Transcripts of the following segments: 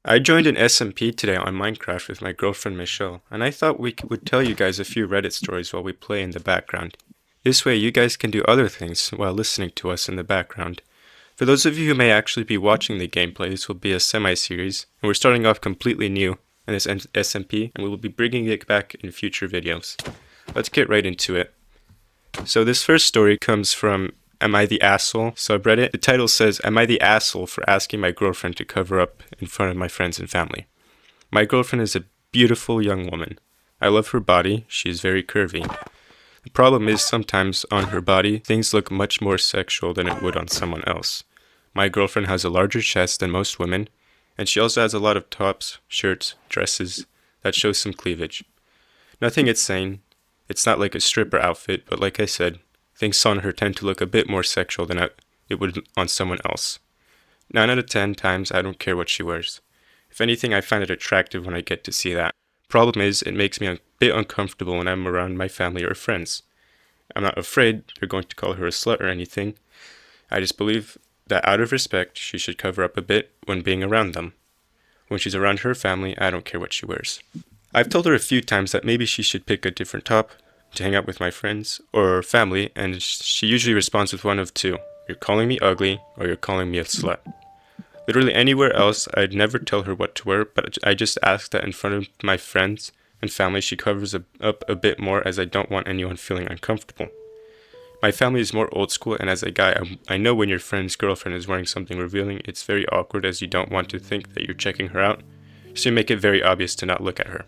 I joined an SMP today on Minecraft with my girlfriend Michelle, and I thought would tell you guys a few Reddit stories while we play in the background. This way, you guys can do other things while listening to us in the background. For those of you who may actually be watching the gameplay, this will be a semi-series, and we're starting off completely new in this SMP, and we will be bringing it back in future videos. Let's get right into it. So this first story comes from Am I the Asshole subreddit. The title says, Am I the asshole for asking my girlfriend to cover up in front of my friends and family? My girlfriend is a beautiful young woman. I love her body. She is very curvy. The problem is sometimes on her body, things look much more sexual than it would on someone else. My girlfriend has a larger chest than most women, and she also has a lot of tops, shirts, dresses that show some cleavage. Nothing insane. It's not like a stripper outfit, but like I said, things on her tend to look a bit more sexual than it would on someone else. 9 out of 10 times, I don't care what she wears. If anything, I find it attractive when I get to see that. Problem is, it makes me a bit uncomfortable when I'm around my family or friends. I'm not afraid they're going to call her a slut or anything. I just believe that out of respect, she should cover up a bit when being around them. When she's around her family, I don't care what she wears. I've told her a few times that maybe she should pick a different top to hang out with my friends or family, and she usually responds with one of two. You're calling me ugly, or you're calling me a slut. Literally anywhere else, I'd never tell her what to wear, but I just ask that in front of my friends and family she covers up a bit more, as I don't want anyone feeling uncomfortable. My family is more old school, and as a guy, I know when your friend's girlfriend is wearing something revealing, it's very awkward, as you don't want to think that you're checking her out, so you make it very obvious to not look at her.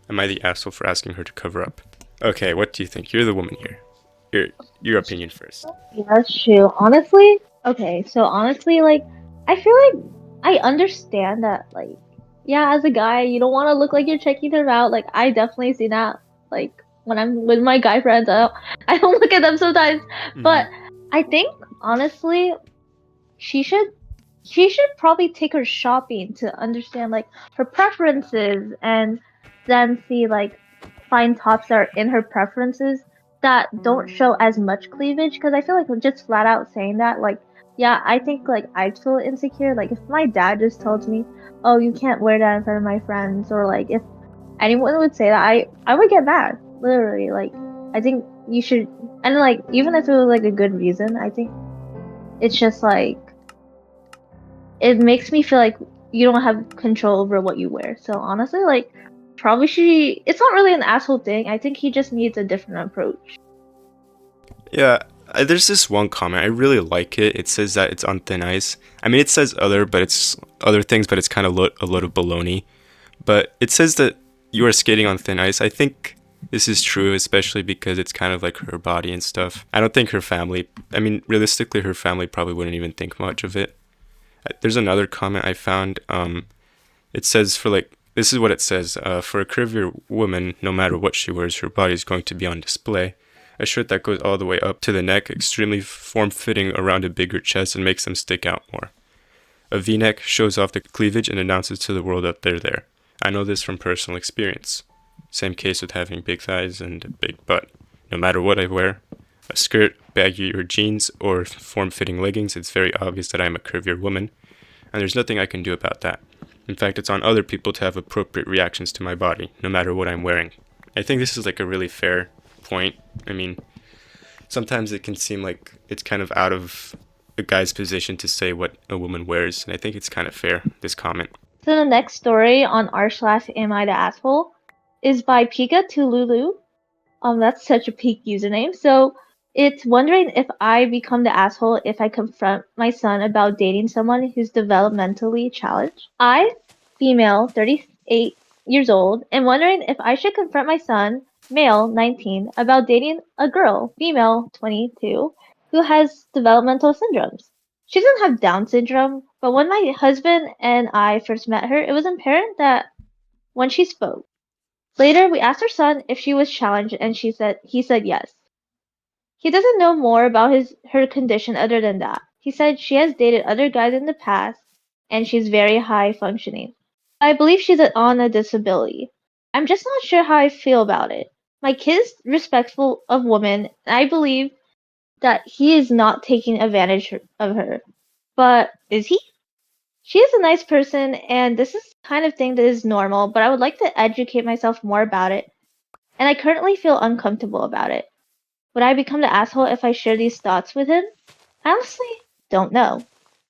Am I the asshole for asking her to cover up? Okay, what do you think? You're the woman here. Your opinion first. Yeah, that's true. Honestly, like, I feel like I understand that, like, yeah, as a guy, you don't want to look like you're checking them out. Like, I definitely see that. Like, when I'm with my guy friends, I don't look at them sometimes. Mm-hmm. But I think, honestly, she should, she should probably take her shopping to understand, like, her preferences and then see, like, find tops that are in her preferences that don't show as much cleavage because I feel like just flat out saying that, like, yeah, I think like I'd feel insecure. Like if my dad just told me, "Oh, you can't wear that in front of my friends," or like if anyone would say that, I would get mad. Literally, like I think you should, and like even if it was like a good reason, I think it's just like it makes me feel like you don't have control over what you wear. So honestly, like probably she it's not really an asshole thing. I think he just needs a different approach. Yeah, there's this one comment. I really like it. It says that it's on thin ice. I mean, it says other things, but it's kind of a load of baloney. But it says that you are skating on thin ice. I think this is true, especially because it's kind of like her body and stuff. I don't think her family, I mean, realistically, her family probably wouldn't even think much of it. There's another comment I found. It says this is what it says. For a curvier woman, no matter what she wears, her body is going to be on display. A shirt that goes all the way up to the neck, extremely form-fitting around a bigger chest and makes them stick out more. A V-neck shows off the cleavage and announces to the world that they're there. I know this from personal experience. Same case with having big thighs and a big butt. No matter what I wear, a skirt, baggy or jeans, or form-fitting leggings, it's very obvious that I'm a curvier woman, and there's nothing I can do about that. In fact, it's on other people to have appropriate reactions to my body, no matter what I'm wearing. I think this is like a really fair point. I mean, sometimes it can seem like it's kind of out of a guy's position to say what a woman wears, and I think it's kind of fair, this comment. So the next story on r slash am I the asshole is by Pika Tululu. That's such a peak username. So it's wondering if I become the asshole if I confront my son about dating someone who's developmentally challenged. I, female, 38 years old, am wondering if I should confront my son, male, 19, about dating a girl, female, 22, who has developmental syndromes. She doesn't have Down syndrome, but when my husband and I first met her, it was apparent that when she spoke. Later, we asked her son if she was challenged and he said yes. He doesn't know more about her condition other than that. He said she has dated other guys in the past and she's very high functioning. I believe she's on a disability. I'm just not sure how I feel about it. My kid is respectful of women and I believe that he is not taking advantage of her. But is he? she is a nice person, and this is kind of thing that is normal, but I would like to educate myself more about it, and I currently feel uncomfortable about it. Would I become the asshole if I share these thoughts with him? I honestly don't know.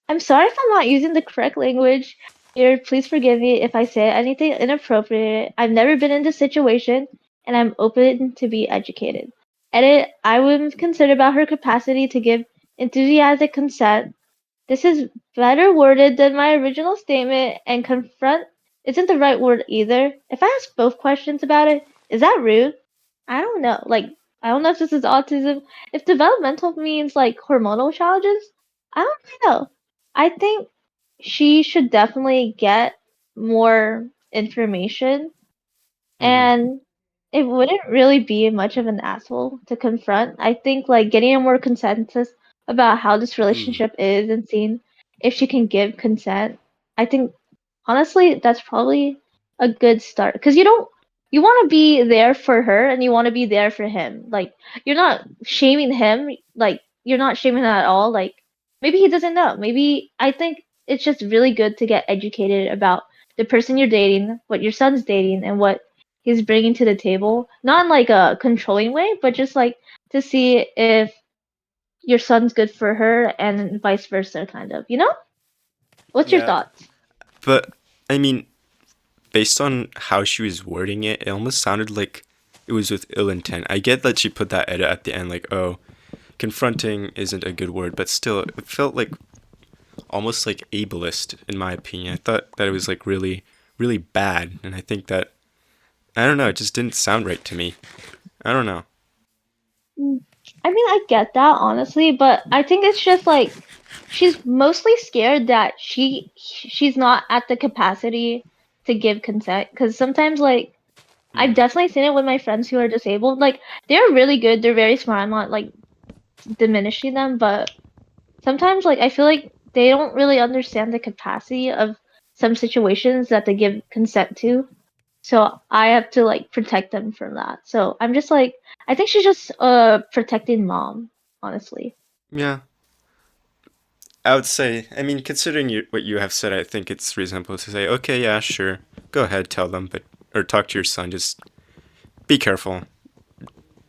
I'm sorry if I'm not using the correct language here. Please forgive me if I say anything inappropriate. I've never been in this situation, and I'm open to be educated. Edit, I would consider about her capacity to give enthusiastic consent. This is better worded than my original statement, and confront isn't the right word either. If I ask both questions about it, is that rude? I don't know. Like, I don't know if this is autism. If developmental means like hormonal challenges, I don't really know. I think she should definitely get more information, Mm-hmm. and it wouldn't really be much of an asshole to confront. I think like getting a more consensus about how this Mm. relationship is and seeing if she can give consent. I think honestly that's probably a good start because you want to be there for her and you want to be there for him. Like you're not shaming him, like you're not shaming him at all. Like maybe he doesn't know. Maybe I think it's just really good to get educated about the person you're dating, what your son's dating, and what he's bringing to the table. Not in like a controlling way, but just like to see if your son's good for her and vice versa, kind of. You know? What's your Yeah, thoughts? but I mean, based on how she was wording it, it almost sounded like it was with ill intent. I get that she put that edit at the end, like, oh, confronting isn't a good word, but still, it felt like almost like ableist, in my opinion. I thought that it was like really, really bad, and I think that, I don't know, it just didn't sound right to me. I don't know. Mm, I mean, I get that honestly, but I think it's just like she's mostly scared that she's not at the capacity to give consent. Because sometimes, like, I've Mm. definitely seen it with my friends who are disabled. Like, they're really good, they're very smart. I'm not like diminishing them, but sometimes, like, I feel like they don't really understand the capacity of some situations that they give consent to. So I have to like protect them from that. So I'm just like I think she's just protecting mom, honestly. Yeah, I would say, I mean, considering what you have said, I think it's reasonable to say, okay, yeah, sure, go ahead, tell them, but, or talk to your son, just be careful.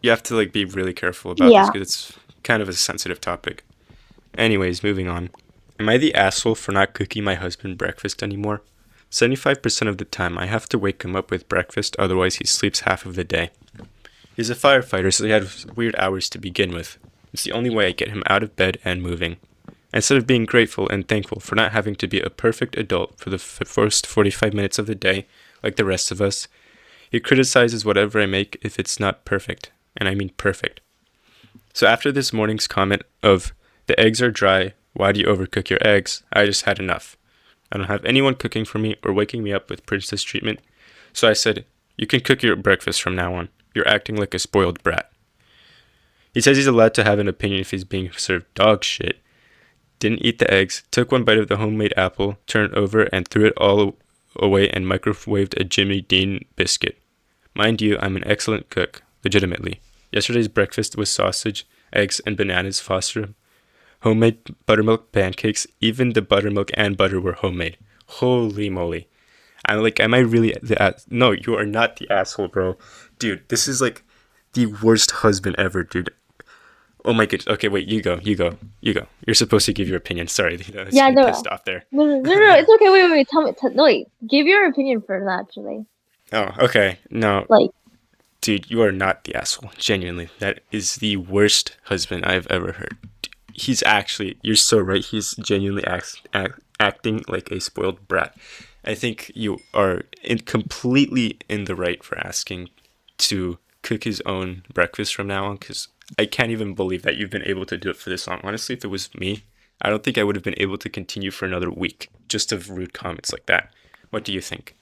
You have to, like, be really careful about this Yeah. because it's kind of a sensitive topic. Anyways, moving on. Am I the asshole for not cooking my husband breakfast anymore? 75% of the time, I have to wake him up with breakfast, otherwise, he sleeps half of the day. He's a firefighter, so he had weird hours to begin with. It's the only way I get him out of bed and moving. Instead of being grateful and thankful for not having to be a perfect adult for the first 45 minutes of the day, like the rest of us, he criticizes whatever I make if it's not perfect. And I mean perfect. So after this morning's comment of, the eggs are dry, why do you overcook your eggs? I just had enough. I don't have anyone cooking for me or waking me up with princess treatment. So I said, you can cook your breakfast from now on. You're acting like a spoiled brat. He says he's allowed to have an opinion if he's being served dog shit. Didn't eat the eggs, took one bite of the homemade apple, turned it over, and threw it all away and microwaved a Jimmy Dean biscuit. Mind you, I'm an excellent cook, legitimately. Yesterday's breakfast was sausage, eggs, and bananas foster, homemade buttermilk pancakes. Even the buttermilk and butter were homemade. Holy moly. I'm like, am I really no, you are not the asshole, bro. Dude, this is like the worst husband ever, dude. Oh my goodness. Okay, wait, you go. You're supposed to give your opinion. Sorry, I was Yeah, getting no. pissed off there. No, it's okay. Wait. Tell me. No, wait. Give your opinion first, actually. Oh, okay. No, Like, dude, you are not the asshole. Genuinely, that is the worst husband I've ever heard. He's actually, you're so right. He's genuinely acting like a spoiled brat. I think you are completely in the right for asking to cook his own breakfast from now on, because I can't even believe that you've been able to do it for this long. Honestly, if it was me, I don't think I would have been able to continue for another week just of rude comments like that. What do you think?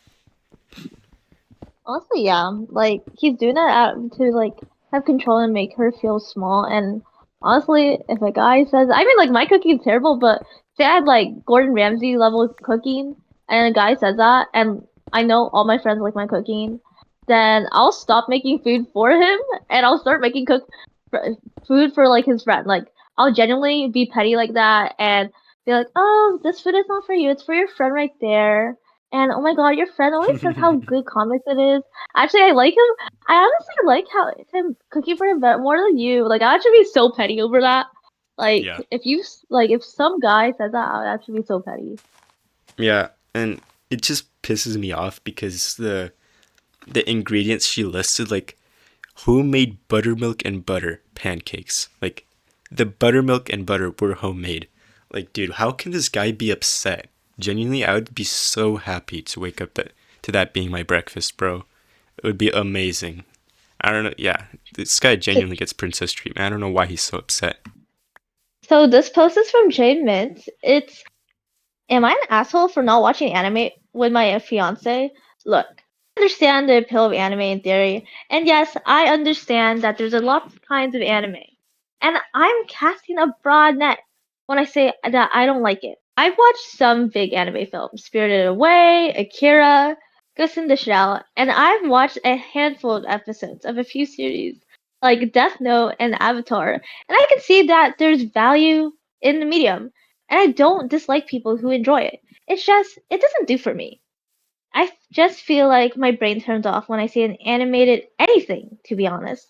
honestly, yeah. Like, he's doing that to, like, have control and make her feel small. And honestly, if a guy says, I mean, like, my cooking is terrible, but say I had, like, Gordon Ramsay level cooking, and a guy says that, and I know all my friends like my cooking, then I'll stop making food for him, and I'll start making food for, like, his friend. Like, I'll genuinely be petty like that, and Be like, oh, this food is not for you. It's for your friend right there. And oh my god, your friend always says how good comics it is. Actually, I like him. I honestly like how him cooking for him more than you. Like, I actually be so petty over that. Like, Yeah. if some guy says that, I would actually be so petty. Yeah, and it just pisses me off because the ingredients she listed, like who made buttermilk and butter pancakes? Like the buttermilk and butter were homemade. Like, dude, how can this guy be upset? Genuinely, I would be so happy to wake up to that being my breakfast, bro. It would be amazing. I don't know. Yeah, this guy genuinely gets princess treatment. I don't know why he's so upset. So this post is from Jade Mint. It's am I an asshole for not watching anime with my fiance? Look, I understand the appeal of anime in theory, and yes, I understand that there's a lot of kinds of anime. And I'm casting a broad net when I say that I don't like it. I've watched some big anime films, Spirited Away, Akira, Ghost in the Shell, and I've watched a handful of episodes of a few series like Death Note and Avatar, and I can see that there's value in the medium and I don't dislike people who enjoy it. It's just, it doesn't do for me. I just feel like my brain turns off when I see an animated anything, to be honest.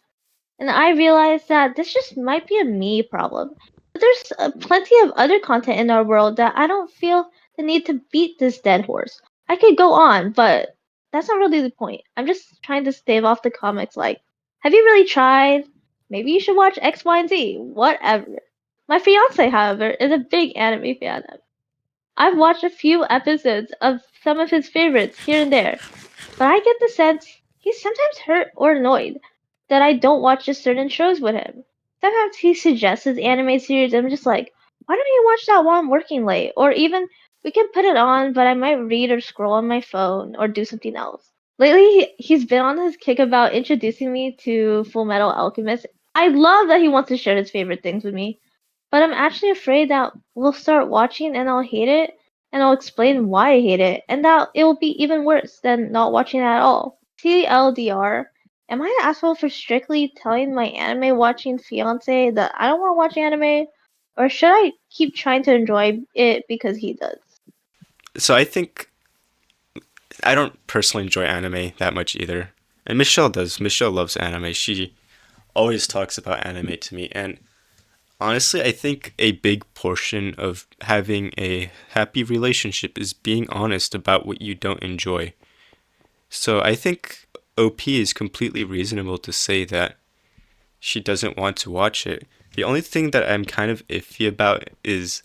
And I realize that this just might be a me problem. But there's plenty of other content in our world that I don't feel the need to beat this dead horse. I could go on, but that's not really the point. I'm just trying to stave off the comics like, have you really tried? Maybe you should watch X, Y, and Z. Whatever. My fiance, however, is a big anime fan. I've watched a few episodes of some of his favorites here and there, but I get the sense he's sometimes hurt or annoyed that I don't watch just certain shows with him. Sometimes he suggests his anime series, and I'm just like, why don't you watch that while I'm working late? Or even, we can put it on, but I might read or scroll on my phone or do something else. Lately, he's been on his kick about introducing me to Full Metal Alchemist. I love that he wants to share his favorite things with me. But I'm actually afraid that we'll start watching and I'll hate it, and I'll explain why I hate it, and that it will be even worse than not watching it at all. TLDR, am I an asshole for strictly telling my anime watching fiance that I don't want to watch anime? Or should I keep trying to enjoy it because he does? So I think I don't personally enjoy anime that much either. And Michelle does. Michelle loves anime. She always talks about anime to me. And honestly, I think a big portion of having a happy relationship is being honest about what you don't enjoy. So I think OP is completely reasonable to say that she doesn't want to watch it. The only thing that I'm kind of iffy about is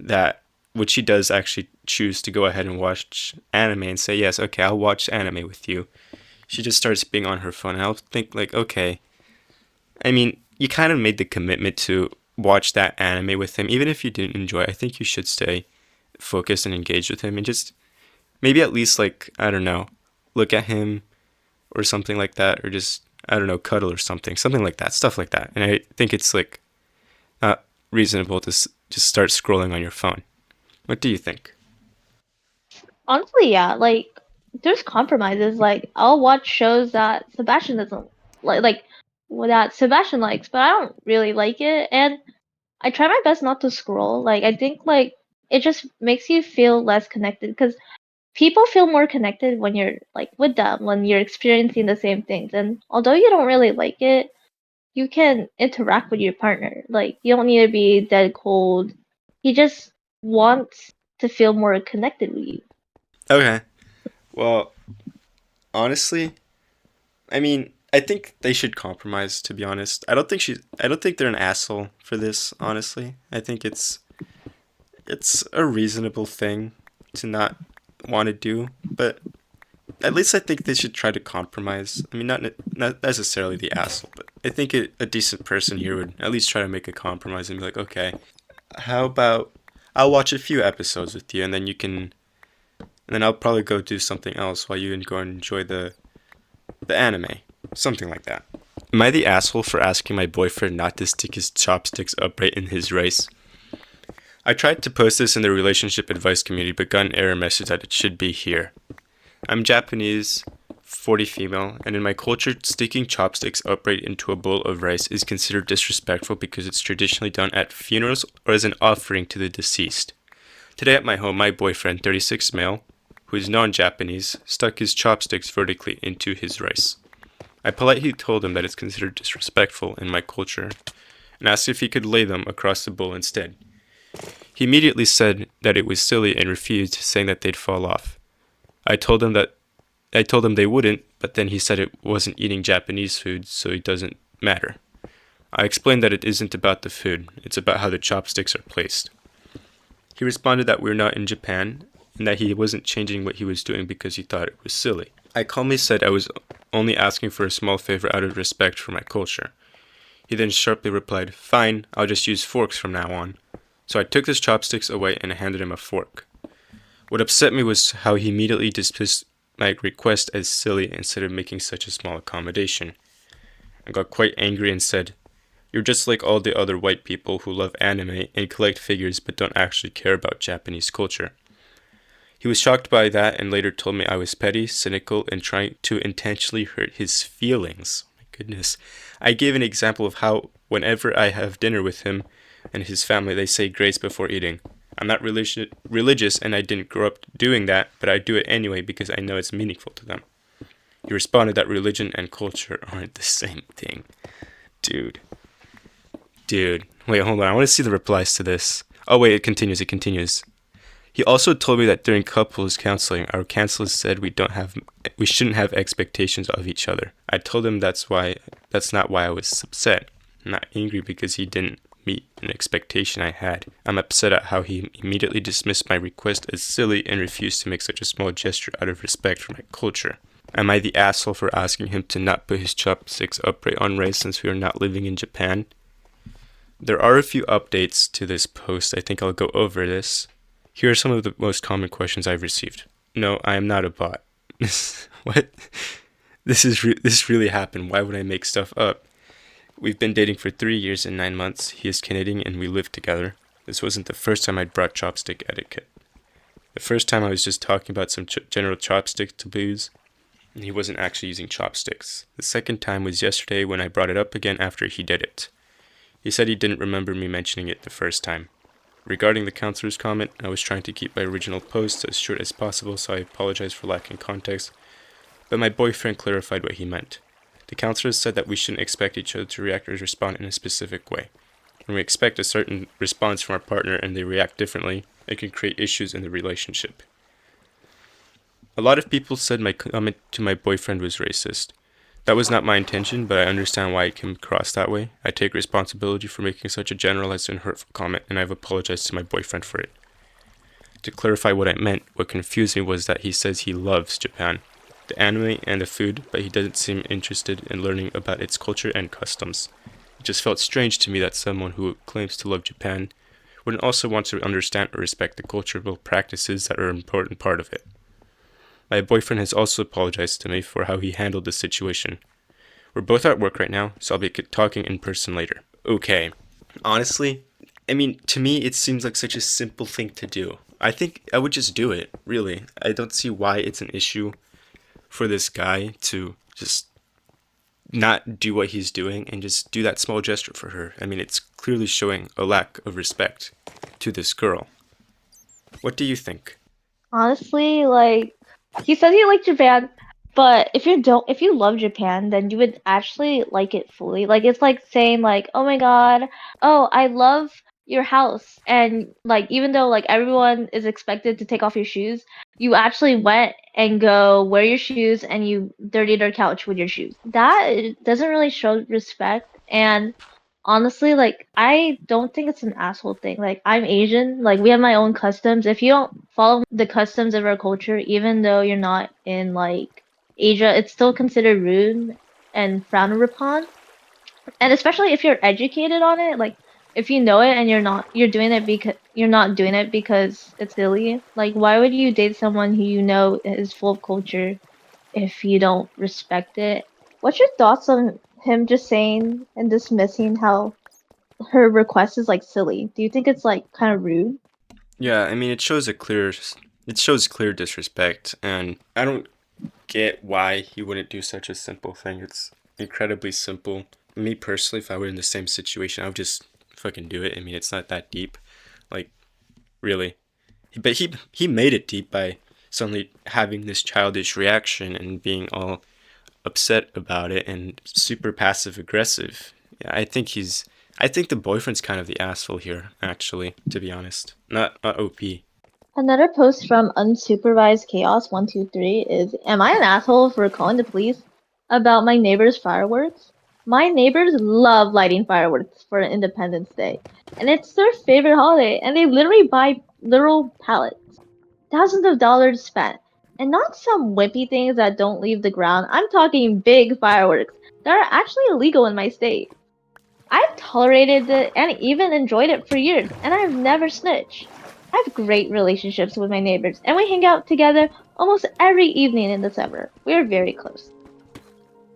that what she does actually choose to go ahead and watch anime and say, yes, okay, I'll watch anime with you. She just starts being on her phone. And I'll think, like, okay, I mean, you kind of made the commitment to watch that anime with him. Even if you didn't enjoy it, I think you should stay focused and engaged with him and just maybe at least, like, I don't know, look at him or something like that, or just, I don't know, cuddle or something like that, stuff like that. And I think it's, like, not reasonable to just start scrolling on your phone. What do you think? Honestly, yeah, like there's compromises. Like I'll watch shows that Sebastian doesn't like that Sebastian likes, but I don't really like it, and I try my best not to scroll. Like I think like it just makes you feel less connected because people feel more connected when you're like with them, when you're experiencing the same things. And although you don't really like it, you can interact with your partner. Like you don't need to be dead cold. He just wants to feel more connected with you. Okay. Well, honestly, I mean, I think they should compromise, to be honest. I don't think they're an asshole for this, honestly. I think it's a reasonable thing to not want to do, but at least I think they should try to compromise. I mean, not necessarily the asshole, but I think a decent person here would at least try to make a compromise and be like, okay, how about I'll watch a few episodes with you, and then and then I'll probably go do something else while you go and enjoy the anime, something like that. Am I the asshole for asking my boyfriend not to stick his chopsticks upright in his rice? I tried to post this in the relationship advice community, but got an error message that it should be here. I'm Japanese, 40 female, and in my culture, sticking chopsticks upright into a bowl of rice is considered disrespectful because it's traditionally done at funerals or as an offering to the deceased. Today at my home, my boyfriend, 36 male, who is non-Japanese, stuck his chopsticks vertically into his rice. I politely told him that it's considered disrespectful in my culture and asked if he could lay them across the bowl instead. He immediately said that it was silly and refused, saying that they'd fall off. I told him they wouldn't, but then he said it wasn't eating Japanese food, so it doesn't matter. I explained that it isn't about the food, it's about how the chopsticks are placed. He responded that we're not in Japan, and that he wasn't changing what he was doing because he thought it was silly. I calmly said I was only asking for a small favor out of respect for my culture. He then sharply replied, "Fine, I'll just use forks from now on." So I took his chopsticks away and handed him a fork. What upset me was how he immediately dismissed my request as silly instead of making such a small accommodation. I got quite angry and said, "You're just like all the other white people who love anime and collect figures but don't actually care about Japanese culture." He was shocked by that and later told me I was petty, cynical, and trying to intentionally hurt his feelings. My goodness. I gave an example of how whenever I have dinner with him and his family, they say grace before eating. I'm not religious and I didn't grow up doing that, but I do it anyway because I know it's meaningful to them. He responded that religion and culture aren't the same thing. Dude. Wait, hold on. I want to see the replies to this. Oh, wait, it continues. He also told me that during couples counseling, our counselors said we shouldn't have expectations of each other. I told him that's not why I was upset. I'm not angry because he didn't meet an expectation I had. I'm upset at how he immediately dismissed my request as silly and refused to make such a small gesture out of respect for my culture. Am I the asshole for asking him to not put his chopsticks upright on rice since we are not living in Japan? There are a few updates to this post. I think I'll go over this. Here are some of the most common questions I've received. No, I am not a bot. What? This really happened. Why would I make stuff up? We've been dating for 3 years and 9 months. He is Canadian and we live together. This wasn't the first time I'd brought chopstick etiquette. The first time I was just talking about some general chopstick taboos, and he wasn't actually using chopsticks. The second time was yesterday when I brought it up again after he did it. He said he didn't remember me mentioning it the first time. Regarding the counselor's comment, I was trying to keep my original post as short as possible, so I apologize for lacking context, but my boyfriend clarified what he meant. The counselor said that we shouldn't expect each other to react or respond in a specific way. When we expect a certain response from our partner and they react differently, it can create issues in the relationship. A lot of people said my comment to my boyfriend was racist. That was not my intention, but I understand why it came across that way. I take responsibility for making such a generalized and hurtful comment, and I've apologized to my boyfriend for it. To clarify what I meant, what confused me was that he says he loves Japan, the anime and the food, but he doesn't seem interested in learning about its culture and customs. It just felt strange to me that someone who claims to love Japan wouldn't also want to understand or respect the cultural practices that are an important part of it. My boyfriend has also apologized to me for how he handled the situation. We're both at work right now, so I'll be talking in person later. Okay. Honestly, to me it seems like such a simple thing to do. I think I would just do it, really. I don't see why it's an issue for this guy to just not do what he's doing and just do that small gesture for her. It's clearly showing a lack of respect to this girl. What do you think? Honestly, he says he liked Japan, but if you love Japan, then you would actually like it fully. It's like saying "Oh my God, oh I love your house," and even though everyone is expected to take off your shoes, you actually went and go wear your shoes and you dirtied their couch with your shoes. That doesn't really show respect. And honestly, I don't think it's an asshole thing. I'm Asian, we have my own customs. If you don't follow the customs of our culture, even though you're not in Asia, it's still considered rude and frowned upon. And especially if you're educated on it, if you know it and you're not doing it because it's silly. Why would you date someone who you know is full of culture if you don't respect it? What's your thoughts on him just saying and dismissing how her request is silly? Do you think it's kind of rude? Yeah, it shows clear disrespect, and I don't get why he wouldn't do such a simple thing. It's incredibly simple. Me personally, if I were in the same situation, I would just fucking do it. It's not that deep. Like, really. But he made it deep by suddenly having this childish reaction and being all upset about it and super passive aggressive. Yeah, I think the boyfriend's kind of the asshole here, actually, to be honest. Not OP. Another post from Unsupervised Chaos 123 is, am I an asshole for calling the police about my neighbor's fireworks? My neighbors love lighting fireworks for Independence Day, and it's their favorite holiday, and they literally buy literal pallets. Thousands of dollars spent. And not some wimpy things that don't leave the ground. I'm talking big fireworks that are actually illegal in my state. I've tolerated it and even enjoyed it for years, and I've never snitched. I have great relationships with my neighbors, and we hang out together almost every evening in December. We are very close.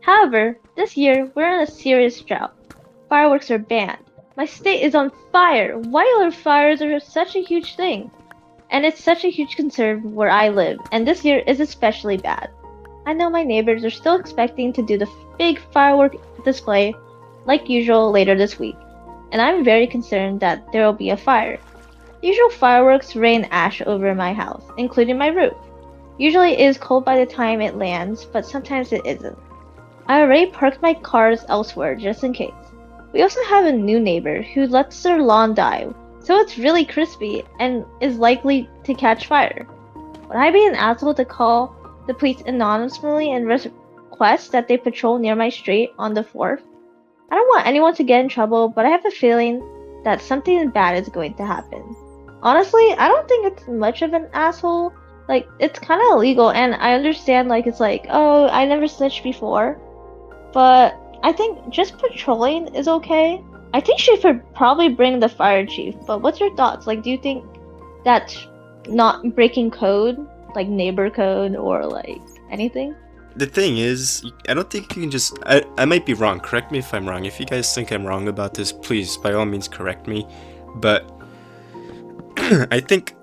However, this year we're in a serious drought. Fireworks are banned. My state is on fire. Wildfires are such a huge thing, and it's such a huge concern where I live, and this year is especially bad. I know my neighbors are still expecting to do the big firework display like usual later this week, and I'm very concerned that there will be a fire. Usual fireworks rain ash over my house, including my roof. Usually it is cold by the time it lands, but sometimes it isn't. I already parked my cars elsewhere just in case. We also have a new neighbor who lets their lawn die, so it's really crispy and is likely to catch fire. Would I be an asshole to call the police anonymously and request that they patrol near my street on the 4th? I don't want anyone to get in trouble, but I have a feeling that something bad is going to happen. Honestly, I don't think it's much of an asshole. Like, it's kind of illegal, and I understand, like, it's like, oh, I never snitched before. But I think just patrolling is okay. I think she should probably bring the fire chief, but what's your thoughts? Like, do you think that's not breaking code, like neighbor code, or like anything? The thing is, I don't think you can just. I might be wrong. Correct me if I'm wrong. If you guys think I'm wrong about this, please, by all means, correct me. But I think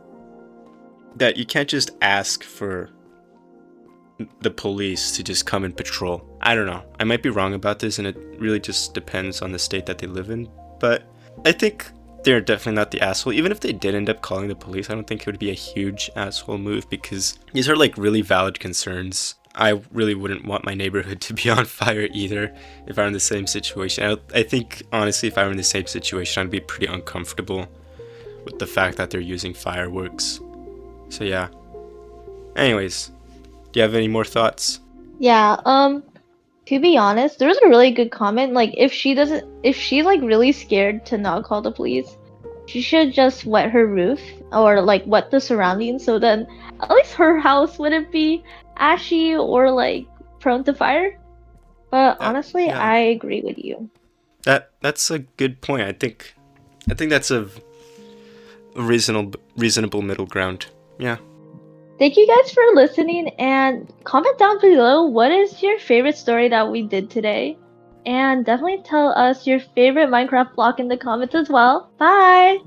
that you can't just ask for the police to just come and patrol. I don't know. I might be wrong about this, and it really just depends on the state that they live in. But I think they're definitely not the asshole. Even if they did end up calling the police, I don't think it would be a huge asshole move because these are like really valid concerns. I really wouldn't want my neighborhood to be on fire either if I were in the same situation. I think, honestly, if I were in the same situation, I'd be pretty uncomfortable with the fact that they're using fireworks. So, yeah. Anyways, do you have any more thoughts? Yeah, to be honest, there was a really good comment. Like, if she's like really scared to not call the police, she should just wet her roof or like wet the surroundings so then at least her house wouldn't be ashy or like prone to fire. But honestly, Yeah, I agree with you. that's a good point. I think that's a reasonable middle ground. Yeah. Thank you guys for listening and comment down below what is your favorite story that we did today. And definitely tell us your favorite Minecraft block in the comments as well. Bye!